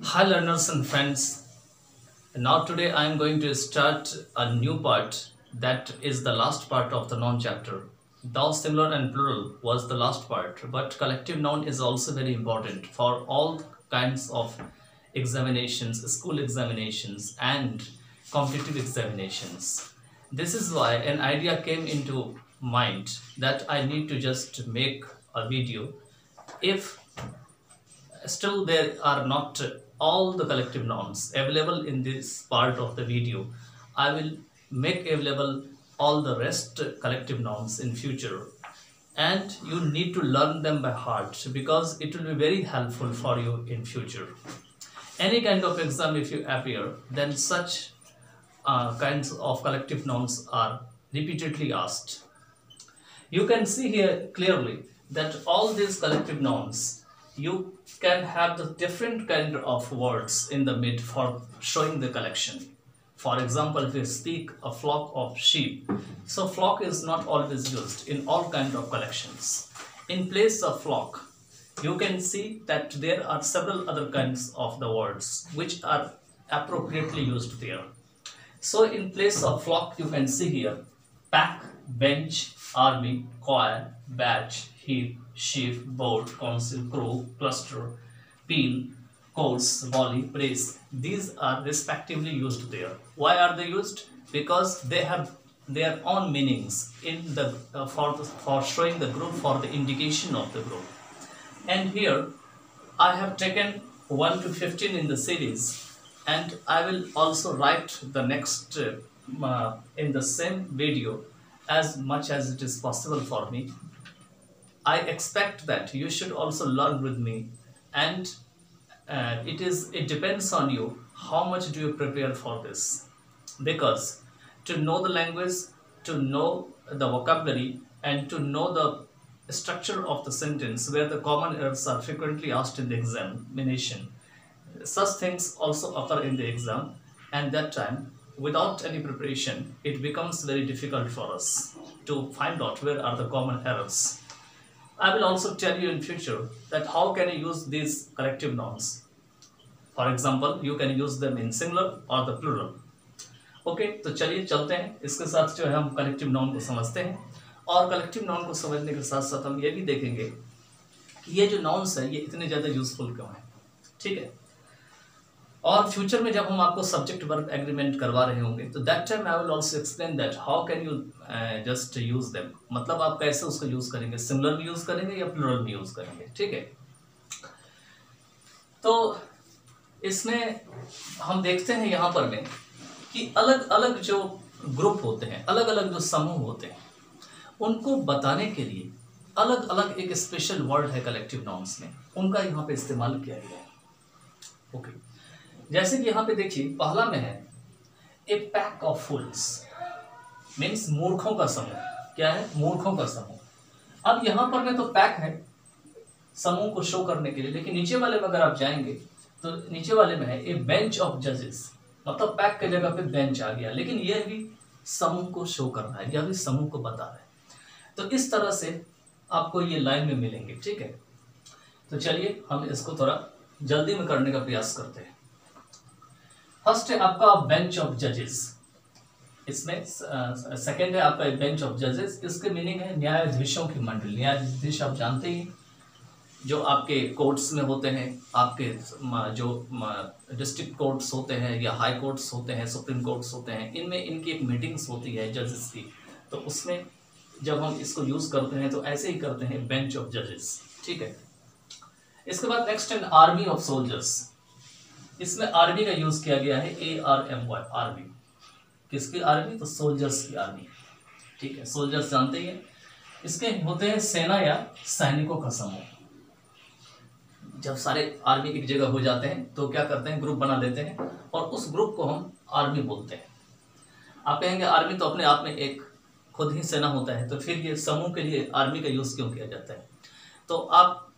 Hi learners and friends. Now today I am going to start a new part that is the last part of the noun chapter. Though singular and plural was the last part, but collective noun is also very important for all kinds of examinations, school examinations and competitive examinations. This is why an idea came into mind that I need to just make a video. If still there are not all the collective nouns available in this part of the video, I will make available all the rest collective nouns in future, and you need to learn them by heart because it will be very helpful for you in future. Any kind of exam if you appear, then such kinds of collective nouns are repeatedly asked. You can see here clearly that all these collective nouns, you can have the different kind of words in the mid for showing the collection. For example, if you speak a flock of sheep, so flock is not always used in all kind of collections. In place of flock, you can see that there are several other kinds of the words which are appropriately used there. So in place of flock, you can see here pack, bench, army, choir, batch, heap, sheaf, board, council, crow, cluster, peel, course, volley, praise. These are respectively used there. Why are they used? Because they have their own meanings in the for showing the group, for the indication of the group. And here I have taken 1 to 15 in the series, and I will also write the next in the same video as much as it is possible for me. I expect that you should also learn with me, and it depends on you how much do you prepare for this, because to know the language, to know the vocabulary, and to know the structure of the sentence where the common errors are frequently asked in the examination, such things also occur in the exam, and that time without any preparation it becomes very difficult for us to find out where are the common errors. I will also tell you in future that how can you use these collective nouns. For example, you can use them in singular or the plural. Okay, तो चलिए चलते हैं, इसके साथ जो है हम collective noun को समझते हैं, और कलेक्टिव नाउन को समझने के साथ साथ हम ये भी देखेंगे कि ये जो नाउन्स है ये इतने ज़्यादा यूजफुल क्यों हैं. ठीक है, और फ्यूचर में जब हम आपको सब्जेक्ट वर्ब एग्रीमेंट करवा रहे होंगे तो that time I will also explain that how can you just use them, मतलब आप कैसे उसको यूज करेंगे, सिंगुलर में यूज करेंगे या प्लूरल में यूज करेंगे. ठीक है, तो इसमें हम देखते हैं यहाँ पर में कि अलग अलग जो ग्रुप होते हैं, अलग अलग जो समूह होते हैं, उनको बताने के लिए अलग अलग एक स्पेशल वर्ड है कलेक्टिव नाउन्स में, उनका यहाँ पे इस्तेमाल किया गया है. ओके, जैसे कि यहाँ पे देखिए पहला में है ए पैक ऑफ फूल्स, मीन्स मूर्खों का समूह. क्या है? मूर्खों का समूह. अब यहाँ पर में तो पैक है समूह को शो करने के लिए, लेकिन नीचे वाले में अगर आप जाएंगे तो नीचे वाले में है ए बेंच ऑफ जजेस, मतलब पैक की जगह पे बेंच आ गया, लेकिन यह भी समूह को शो कर रहा है, यह भी समूह को बता रहा है. तो इस तरह से आपको ये लाइन में मिलेंगे. ठीक है, तो चलिए हम इसको थोड़ा जल्दी में करने का प्रयास करते हैं. फर्स्ट है आपका बेंच ऑफ जजेस, इसमें सेकंड है आपका बेंच ऑफ जजेस. इसके मीनिंग है न्यायाधीशों की मंडली. न्यायाधीश आप जानते ही जो आपके कोर्ट्स में होते हैं, आपके जो डिस्ट्रिक्ट कोर्ट्स होते हैं या हाई कोर्ट्स होते हैं, सुप्रीम कोर्ट्स होते हैं, इनमें इनकी एक मीटिंग्स होती है जजेस की, तो उसमें जब हम इसको यूज़ करते हैं तो ऐसे ही करते हैं बेंच ऑफ जजेस. ठीक है, इसके बाद नेक्स्ट है आर्मी ऑफ सोल्जर्स. इसमें आर्मी का यूज़ किया गया है ARMY, आर्मी. किसकी आर्मी? तो सोल्जर्स की आर्मी. ठीक है, सोल्जर्स जानते ही हैं. इसके होते हैं सेना या सैनिकों का समूह. जब सारे आर्मी एक जगह हो जाते हैं तो क्या करते हैं, ग्रुप बना देते हैं और उस ग्रुप को हम आर्मी बोलते हैं. आप कहेंगे आर्मी तो अपने आप में एक खुद ही सेना होता है, तो फिर ये समूह के लिए आर्मी का यूज़ क्यों किया जाता है? तो आप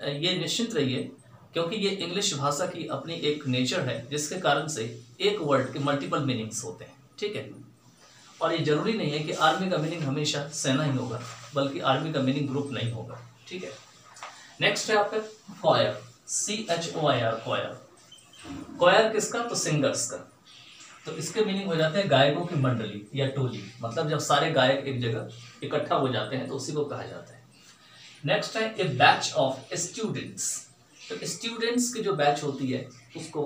ये निश्चित रहिए, क्योंकि ये इंग्लिश भाषा की अपनी एक नेचर है जिसके कारण से एक वर्ड के मल्टीपल मीनिंग्स होते हैं. ठीक है, और ये जरूरी नहीं है कि आर्मी का मीनिंग हमेशा सेना ही होगा, बल्कि आर्मी का मीनिंग ग्रुप नहीं होगा. ठीक है, नेक्स्ट है आपका क्वायर, CHOIR, क्वायर. क्वायर किसका? तो सिंगर्स का। तो इसके मीनिंग हो जाते हैं गायकों की मंडली या टोली, मतलब जब सारे गायक एक जगह इकट्ठा हो जाते हैं तो उसी को कहा जाता है। नेक्स्ट है ए बैच ऑफ स्टूडेंट्स। तो स्टूडेंट्स की जो बैच होती है उसको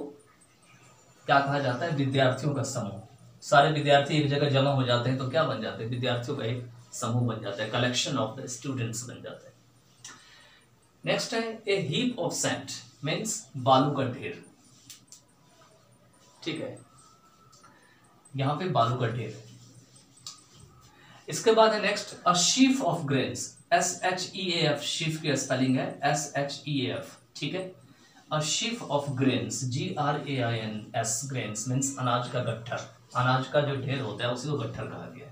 क्या कहा जाता है? विद्यार्थियों का समूह। सारे विद्यार्थी एक जगह जमा हो जाते हैं तो क्या बन जाते हैं? विद्यार्थियों का एक समूह बन जाता है, कलेक्शन ऑफ द स्टूडेंट्स बन जाता है। नेक्स्ट है ए हीप ऑफ सैंड, मीन्स बालू का ढेर। ठीक है, यहां पे बालू का ढेर। इसके बाद है next a sheaf of grains, SHEAF, sheaf की स्पेलिंग है SHEAF। ठीक है, a sheaf of grains, GRAINS, grains means अनाज का गट्ठर। अनाज का जो ढेर होता है उसी को गट्ठर कहा गया है।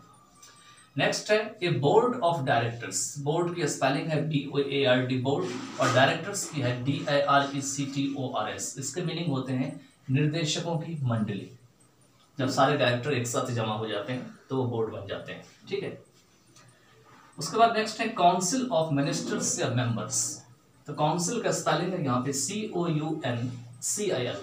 नेक्स्ट है ए बोर्ड ऑफ डायरेक्टर्स। बोर्ड की स्पेलिंग है BOARD, बोर्ड, और डायरेक्टर्स की है DIRECTORS। इसके मीनिंग होते हैं निर्देशकों की मंडली। जब सारे डायरेक्टर एक साथ जमा हो जाते हैं तो वो बोर्ड बन जाते हैं। ठीक है, उसके बाद नेक्स्ट है काउंसिल ऑफ मिनिस्टर्स या मेंबर्स। तो काउंसिल का स्पेलिंग है यहाँ पे COUNCIL,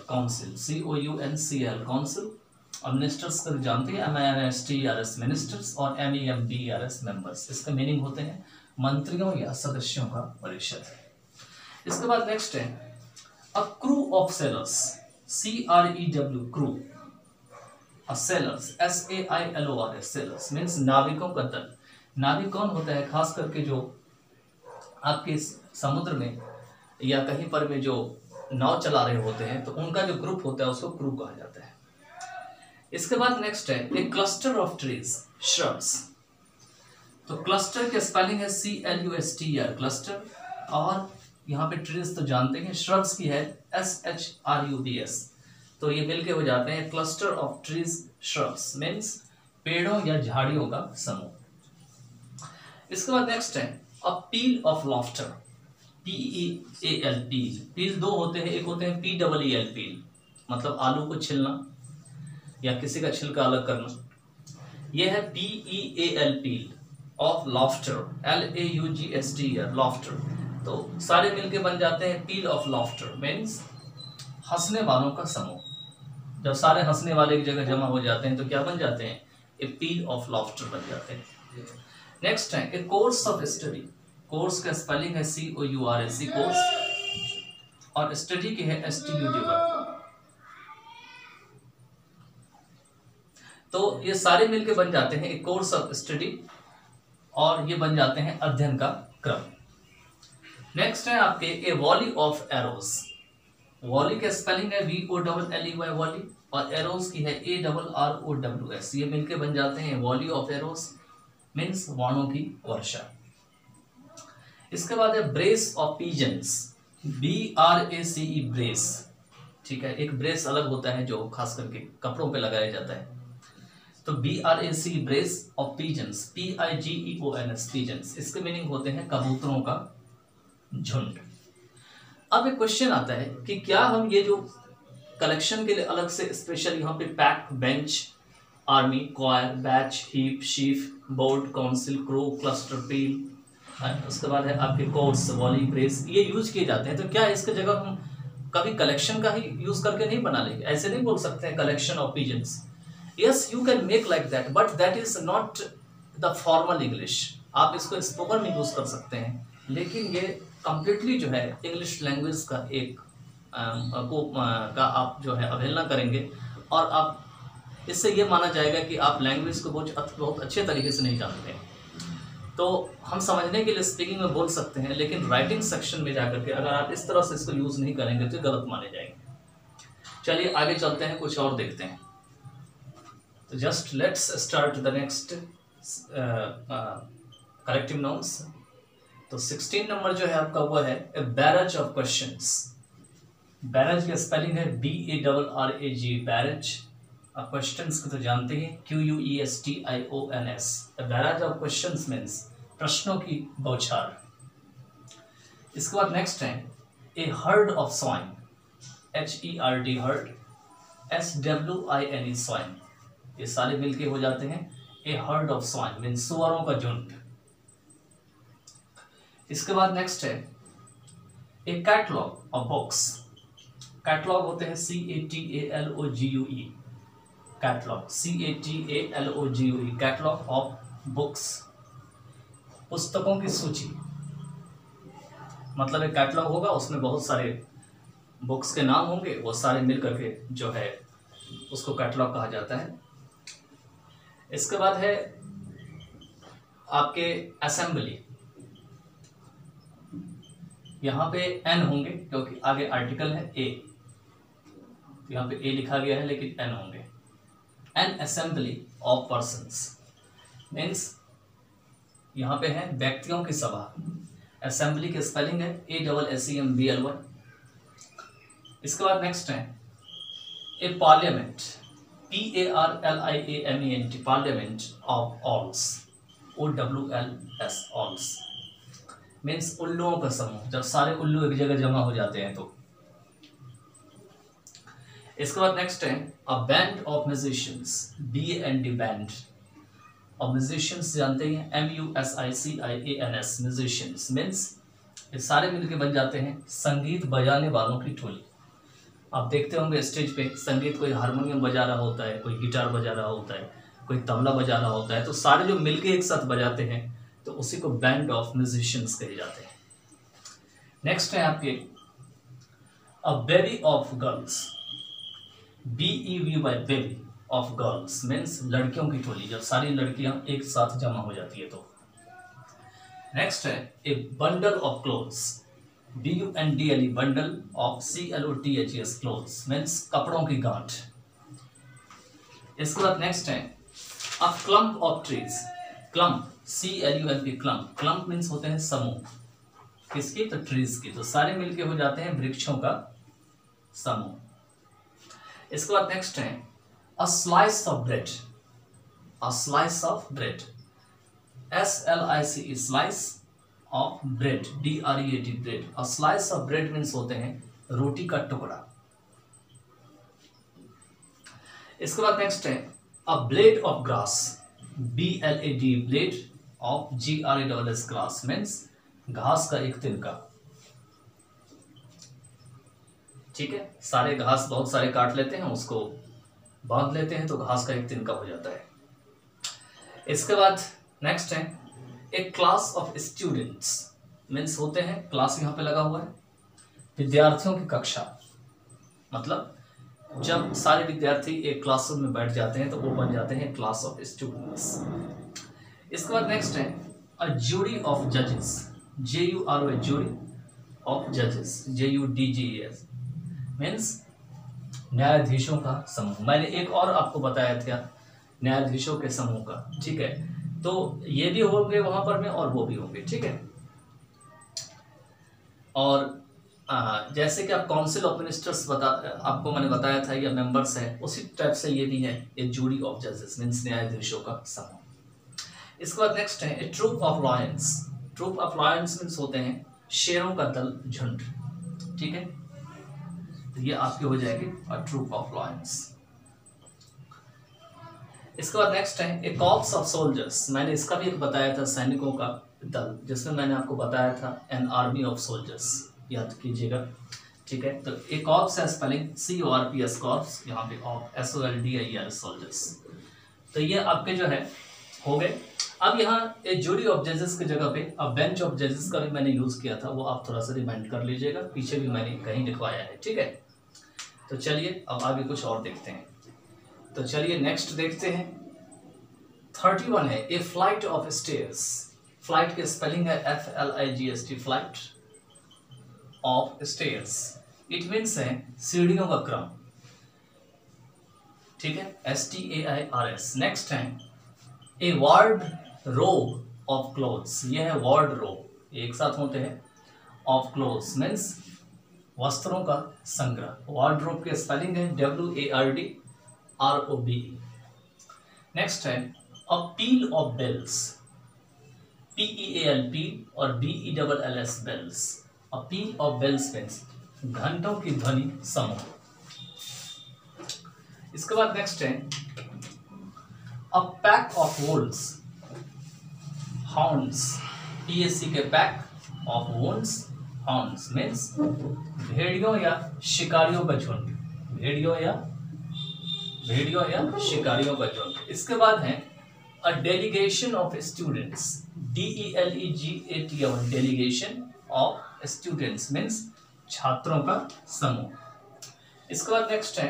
काउंसिल, COUNCIL, काउंसिल। और मिनिस्टर्स का जानते हैं MINISTERS, मिनिस्टर्स, और MEMBERS, मेंबर्स। इसका मीनिंग होते हैं मंत्रियों या सदस्यों का परिषद। इसके बाद नेक्स्ट है a crew of sellers, CREW, crew. Sellers, SAILORS, sellers means नाविकों का दल। नाविक कौन होता है? खास करके जो आपके समुद्र में या कहीं पर में जो नाव चला रहे होते हैं तो उनका जो ग्रुप होता है उसको क्रू कहा जाता है। इसके बाद नेक्स्ट है ए क्लस्टर ऑफ ट्रीज, श्रब्स। तो क्लस्टर के स्पेलिंग है CLUSTER, क्लस्टर, और यहाँ पे ट्रीज तो जानते हैं, श्रब्स की है SHRUBS। तो ये मिलके हो जाते हैं cluster of trees shrubs, means पेड़ों या झाड़ियों का समूह। इसके बाद नेक्स्ट है अ पील ऑफ लॉफ्टर, PEAL, पील। पील दो होते हैं, एक होते हैं PEEL, पील मतलब आलू को छिलना या किसी का छिलका अलग करना। यह है PEAL, peel of laughter, LAUGSTER, laughter. तो सारे मिलके बन जाते हैं पील ऑफ लॉफ्टर, मीन्स हंसने वालों का समूह। जब सारे हंसने वाले एक जगह जमा हो जाते हैं तो क्या बन जाते हैं? ए पील ऑफ लॉफ्टर बन जाते हैं। नेक्स्ट है ए कोर्स ऑफ स्टडी। कोर्स का स्पेलिंग है COURS, कोर्स, और स्टडी की है STUDY। तो ये सारे मिलके बन जाते हैं एक कोर्स ऑफ स्टडी, और ये बन जाते हैं अध्ययन का क्रम। नेक्स्ट है आपके ए वॉली ऑफ एरोस। वॉली का स्पेलिंग है VOLLEY, वॉली, और एरोस की है ARROWS। ये मिलके बन जाते हैं वॉली ऑफ एरोस, मीन्स बाणों की वर्षा। इसके बाद है brace of pigeons, BRACE, brace. ठीक है, एक ब्रेस अलग होता है जो खास करके कपड़ों पे लगाया जाता है। तो BRACE, brace of pigeons, PIGEONS, pigeons. इसके मीनिंग होते हैं कबूतरों का झुंड। अब एक क्वेश्चन आता है कि क्या हम ये जो कलेक्शन के लिए अलग से स्पेशल यहाँ पे pack, bench, army, choir, batch, heap, sheaf, board, council, crew, cluster, peel, उसके बाद है आपके कोर्स, वॉली, ब्रेस, ये यूज किए जाते हैं। तो क्या इसके जगह हम कभी कलेक्शन का ही यूज करके नहीं बना लेंगे? ऐसे नहीं बोल सकते हैं collection of pigeons. Yes, you can make like that, but that is not the formal English. आप इसको स्पोकन में यूज कर सकते हैं, लेकिन ये कंप्लीटली जो है इंग्लिश लैंग्वेज का एक का आप जो है अवहेलना करेंगे, और आप इससे ये माना जाएगा कि आप लैंग्वेज को बहुत अच्छे तरीके से नहीं जानते हैं। तो हम समझने के लिए स्पीकिंग में बोल सकते हैं, लेकिन राइटिंग सेक्शन में जाकर के अगर आप इस तरह से इसको यूज़ नहीं करेंगे तो गलत माने जाएंगे। चलिए आगे चलते हैं, कुछ और देखते हैं। तो just let's start the next collective nouns. तो 16 नंबर जो है आपका वो है a barrage of questions. Barrage का स्पेलिंग है BARRAG, बैरेज। अब क्वेश्चंस को तो जानते हैं, QUESTIONS। A barrage of questions means प्रश्नों की बौछार। इसके बाद नेक्स्ट है a herd of swine, HERD, herd, SWINE, swine. ये सारे मिलके हो जाते हैं a herd of swine means सुअरों का झुंड। इसके बाद नेक्स्ट है ए कैटलॉग ऑफ बुक्स, कैटलॉग होते हैं CATALOGUE, catalogue CATALOGUE, catalogue of books, पुस्तकों की सूची। मतलब एक कैटलॉग होगा, उसमें बहुत सारे बुक्स के नाम होंगे, वो सारे मिल करके जो है उसको कैटलॉग कहा जाता है। इसके बाद है आपके असेंबली। यहाँ पे एन होंगे क्योंकि आगे आर्टिकल है ए, तो यहाँ पे ए लिखा गया है लेकिन एन होंगे। N assembly of persons means यहाँ पे है व्यक्तियों की सभा। असेंबली की स्पेलिंग है ASSEMBLY। इसके बाद नेक्स्ट है a parliament, PARLIAMENT, parliament of owls, OWLS, owls means उल्लुओं का समूह, जब सारे उल्लू एक जगह जमा हो जाते हैं तो। इसके बाद नेक्स्ट है a band of musicians, BAND, band. और म्यूजिशियंस जानते हैं MUSICIANS, म्यूजिशियंस मीन्स ये सारे मिलके बन जाते हैं संगीत बजाने वालों की टोली। आप देखते होंगे स्टेज पे संगीत, कोई हारमोनियम बजा रहा होता है, कोई गिटार बजा रहा होता है, कोई तबला बजा रहा होता है, तो सारे जो मिलके एक साथ बजाते हैं तो उसी को बैंड ऑफ म्यूजिशियंस कहे जाते हैं। नेक्स्ट है आपके a baby of girls, BEVY, baby of girls means लड़कियों की टोली, जब सारी लड़कियां एक साथ जमा हो जाती है तो। नेक्स्ट है a bundle of clothes, BUNDLE, bundle of CLOTHES, clothes means कपड़ों की गांठ। इसके बाद नेक्स्ट है a clump of trees, clump CLUMP, clump, clump means होते हैं समूह, किसकी, तो ट्रीज की, तो सारे मिलके हो जाते हैं वृक्षों का समूह। इसके बाद नेक्स्ट है a slice of bread, a slice of bread, SLICE, slice of bread, BREAD, bread. A slice of bread means होते हैं रोटी का टुकड़ा। इसके बाद नेक्स्ट है a blade of grass, BLAD, blade of GRASS, grass means घास का एक तिनका। ठीक है, सारे घास बहुत सारे काट लेते हैं, उसको बांध लेते हैं तो घास का एक तिनका हो जाता है। इसके बाद नेक्स्ट है ए क्लास ऑफ स्टूडेंट्स मीन्स होते हैं, क्लास यहाँ पे लगा हुआ है, विद्यार्थियों की कक्षा। मतलब जब सारे विद्यार्थी एक क्लासरूम में बैठ जाते हैं तो वो बन जाते हैं क्लास ऑफ स्टूडेंट्स। इसके बाद नेक्स्ट है अ जूरी ऑफ जजेस, JURY, जूरी ऑफ जजेस, JUDGES मीन्स न्यायाधीशों का समूह। मैंने एक और आपको बताया था न्यायाधीशों के समूह का, ठीक है, तो ये भी होंगे वहां पर में और वो भी होंगे, ठीक है। और जैसे कि आप काउंसिल ऑफ मिनिस्टर्स आपको मैंने बताया था या मेंबर्स है, उसी टाइप से ये भी है ए जूरी ऑफ जजेस मीन्स न्यायाधीशों का समूह। इसके बाद नेक्स्ट है a troop of lions, troop of lions means होते हैं शेरों का दल, झुंड, ठीक है, तो ये आपके हो जाएगी अ ट्रूप ऑफ लायंस। इसके बाद नेक्स्ट है ए कॉर्प्स ऑफ सोल्जर्स, मैंने इसका भी एक बताया था सैनिकों का दल, जिसमें मैंने आपको बताया था एन आर्मी ऑफ सोल्जर्स, याद कीजिएगा, ठीक है। तो ए कॉर्प्स है स्पेलिंग CORPS, कॉर्प्स, यहाँ पे ऑफ SOLDIER, सोल्जर्स। तो ये आपके जो है हो गए। अब यहाँ ए जूरी ऑफ जजेस की जगह पे अब बेंच ऑफ जजेस का भी मैंने यूज किया था, वो आप थोड़ा सा रिमाइंड कर लीजिएगा, पीछे भी मैंने कहीं लिखवाया है, ठीक है। तो चलिए अब आगे कुछ और देखते हैं। तो चलिए नेक्स्ट देखते हैं 31 है ए फ्लाइट ऑफ स्टेयर्स, फ्लाइट के स्पेलिंग है FLIGST, flight of stairs, it means है सीढ़ियों का क्रम, ठीक है, STAIRS। नेक्स्ट है ए वार्ड रोब ऑफ क्लोथ्स, ये है वार्ड रोब, एक साथ होते हैं, ऑफ क्लोथ्स मीन्स वस्त्रों का संग्रह, वार्डरोब के स्पेलिंग है WARDROBE। नेक्स्ट है अ पील ऑफ बेल्स, PEAL और BELLS, bells. A peel of bells means घंटों की ध्वनि समूह। इसके बाद नेक्स्ट है a pack of Wolves, hounds, PSC के pack of Wolves, hounds means भेड़ियों या शिकारियों का झुंड, भेड़ियों या शिकारियों का झुंड। इसके बाद है अ delegation of students, DELEGATON, delegation of students means छात्रों का समूह। इसके बाद नेक्स्ट है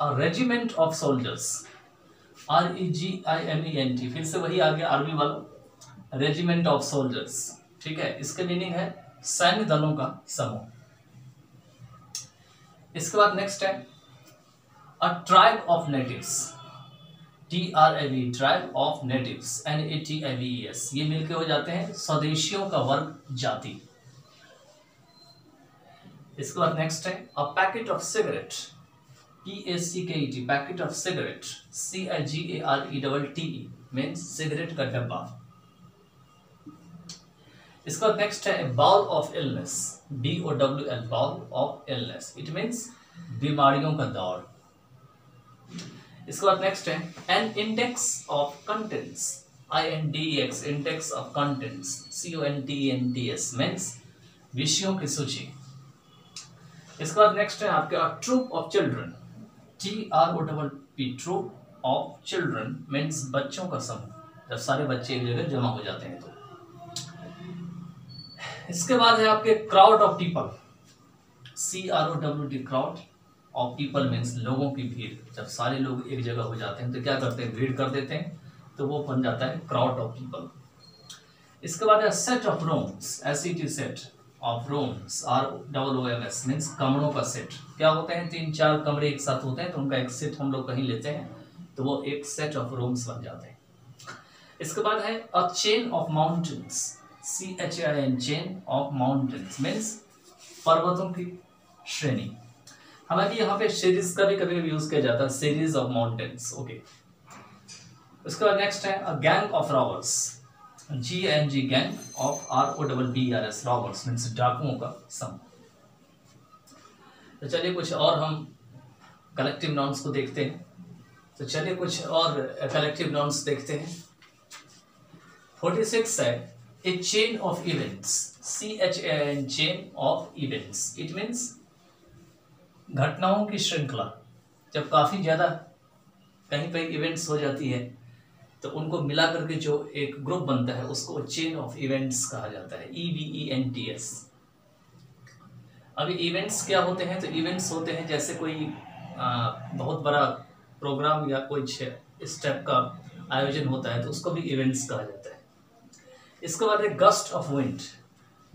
अ रेजिमेंट ऑफ सोल्जर्स, REGIMENT, फिर से वही आ गया आर्मी वाला, रेजिमेंट ऑफ सोल्जर्स, ठीक है। इसके मीनिंग है सैन्य दलों का समूह। इसके बाद नेक्स्ट है अ tribe of natives, TRIB, tribe of natives, NATIVES, ये मिलके हो जाते हैं स्वदेशियों का वर्ग जाति। इसके बाद नेक्स्ट है a packet of cigarette, PACKET, packet of cigarette, CIGARETTE means cigarette का डब्बा। इसका नेक्स्ट है bowl of illness, BOWL, bowl of illness, it means बीमारियों का दौर। इसके बाद नेक्स्ट है an index of contents, INDEX, index of contents, CONTENTS means विषयों की सूची। इसके बाद नेक्स्ट है आपके troop of children, TROPP, troop of children means बच्चों का समूह, जब सारे बच्चे एक जगह जमा हो जाते हैं तो। इसके बाद है आपके crowd of people, CROWD, crowd of people means लोगों की भीड़, जब सारे लोग एक जगह हो जाते हैं तो क्या करते हैं, भीड़ कर देते हैं, तो वो बन जाता है क्राउड ऑफ पीपल। इसके बाद है set of rooms, SET, set of rooms, ROOMS means कमरों का सेट। क्या होते हैं, 3-4 कमरे एक साथ होते हैं तो उनका एक सेट हम लोग कहीं लेते हैं तो वो एक सेट ऑफ रूम्स बन जाते हैं। इसके बाद है a chain of mountains, CHAIN, chain of mountains means पर्वतों की श्रेणी। हालांकि यहाँ पे सीरीज का भी कभी यूज किया जाता है, सीरीज ऑफ माउंटेन्स, ओके। उसके बाद नेक्स्ट है a gang of robbers, GANG, gang of ROBBERS, robbers means डाकुओं का समूह। तो चलिए कुछ और हम कलेक्टिव नाउन्स को देखते हैं। तो चलिए कुछ और कलेक्टिव नाउन्स देखते हैं। 46 है a chain of events, CHAIN, chain of events, it means घटनाओं की श्रृंखला। जब काफी ज्यादा कहीं पे इवेंट्स हो जाती है तो उनको मिला करके जो एक ग्रुप बनता है उसको चेन ऑफ इवेंट्स कहा जाता है, EVENTS। अभी इवेंट्स क्या होते हैं, तो इवेंट्स होते हैं जैसे कोई बहुत बड़ा प्रोग्राम या कोई स्टेप का आयोजन होता है तो उसको भी इवेंट्स कहा जाता है। इसके बाद है gust of wind,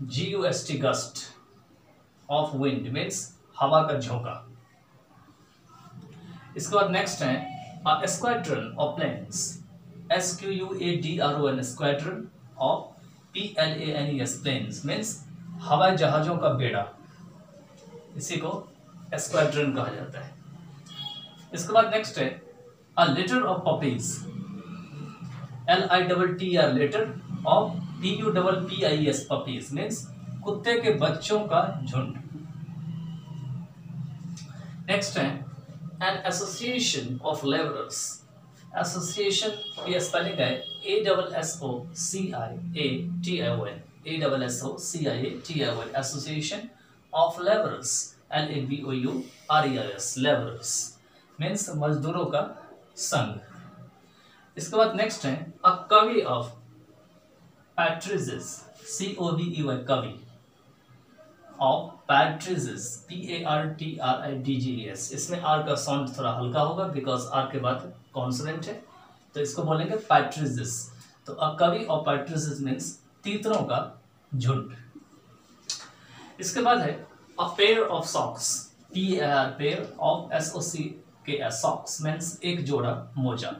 GUST, gust of wind means हवा का झोंका। इसके बाद नेक्स्ट है squadron of planes, SQUADRON, squadron of PLANES, planes means हवाई जहाजों का बेड़ा, इसी को स्क्वाड्रन कहा जाता है। इसके बाद नेक्स्ट है a litter of puppies, LITTR, litter of PUPPIES, puppies means कुत्ते के बच्चों का झुंड। नेक्स्ट है an association of labourers, association की स्पेलिंग है ASSOCIATION, association of labourers, LABOURERS, labourers means मजदूरों का संघ। इसके बाद नेक्स्ट है a covey of partridges, COVEY, covey of partridges, PARTRIDGES, इसमें आर का साउंड थोड़ा हल्का होगा बिकॉज आर के बाद कॉन्सोनेंट है तो इसको बोलेंगे पैट्रिजेस। तो अ कवि ऑफ पैट्रिजेस मीन्स तीतरों का झुंड। इसके बाद है a pair of socks, PAIR, pair of SOCKS, socks means एक जोड़ा मोजा।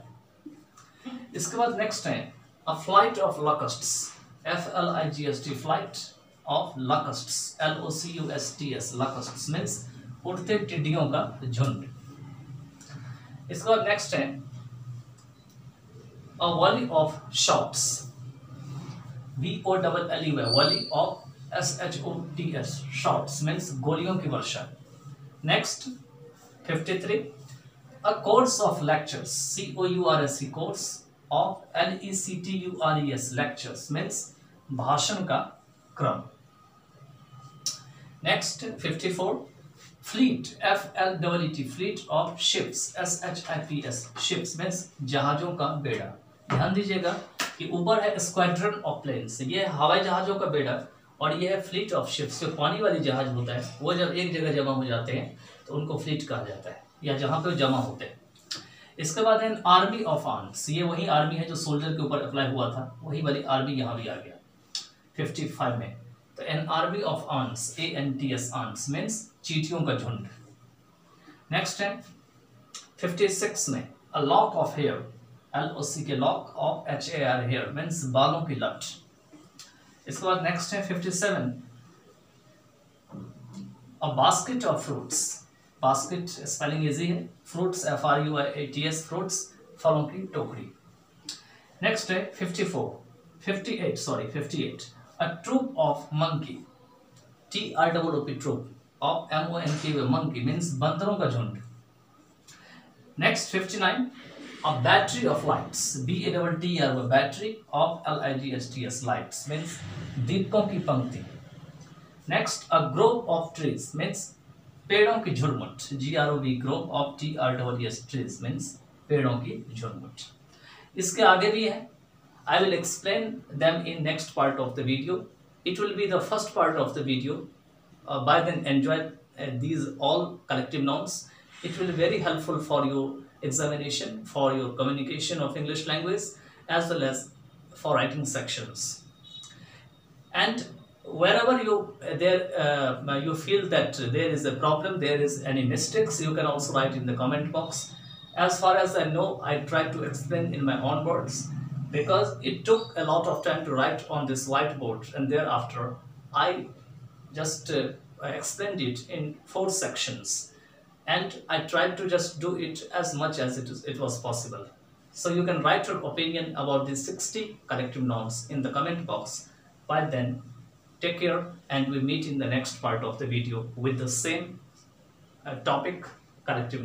इसके बाद नेक्स्ट है a flight of locusts, FLIGST, flight of locusts, LOCUSTS, locusts means उड़ते टिड्डियों का झुंड। इसके बाद नेक्स्ट है a volley of shots, VOLLEY, volley of SHOTS, shots means गोलियों की वर्षा। Next 53 a course of lectures, COURS, course of LECTURES, lectures means भाषण का क्रम। Next 54 fleet, FLEET, fleet of ships, SHIPS, ships means जहाजों का बेड़ा। ध्यान दीजिएगा कि ऊपर है स्क्वाड्रन ऑफ प्लेन्स, ये हवाई जहाजों का बेड़ा, और ये है फ्लीट ऑफ शिप्स, जो पानी वाली जहाज होता है वो जब एक जगह जमा हो जाते हैं तो उनको फ्लीट कहा जाता है, या जहाँ पे जमा होते हैं। इसके बाद है आर्मी ऑफ आर्म्स, ये वही आर्मी है जो सोल्जर के ऊपर अप्लाई हुआ था, वही वाली आर्मी यहाँ भी आ गया 55 में। तो an army of arms, ANTS, arms means चींटियों का झुंड। नेक्स्ट है 56 में a lock of hair, LOCK, lock of HAIR, hair means बालों की लट। इसके बाद नेक्स्ट है 57 a basket of fruits, basket spelling easy है, फ्रूट्स FRUITS, फ्रूट्स फलों की टोकरी। नेक्स्ट है 58 a troop of monkey, TROOP, troop of MONK, monkey means बंदरों का झुंड। Next 59 a battery of lights, BATTR, battery of LIGHTS, lights means दीपकों की पंक्ति। Next a grove of trees means पेड़ों की झुरमुट, GROV, grove of TREES, trees means पेड़ों की झुरमुट। इसके आगे भी है, I will explain them in next part of the video. It will be the first part of the video. By then enjoy these all collective nouns. It will be very helpful for your examination, for your communication of English language, as well as for writing sections. And wherever you feel that there is a problem, there is any mistakes, you can also write in the comment box. As far as I know, I tried to explain in my own words, because it took a lot of time to write on this whiteboard, and thereafter I just explained it in 4 sections, and I tried to just do it as much as it was possible. So you can write your opinion about these 60 collective nouns in the comment box. By then, take care, and we meet in the next part of the video with the same topic, collective nouns.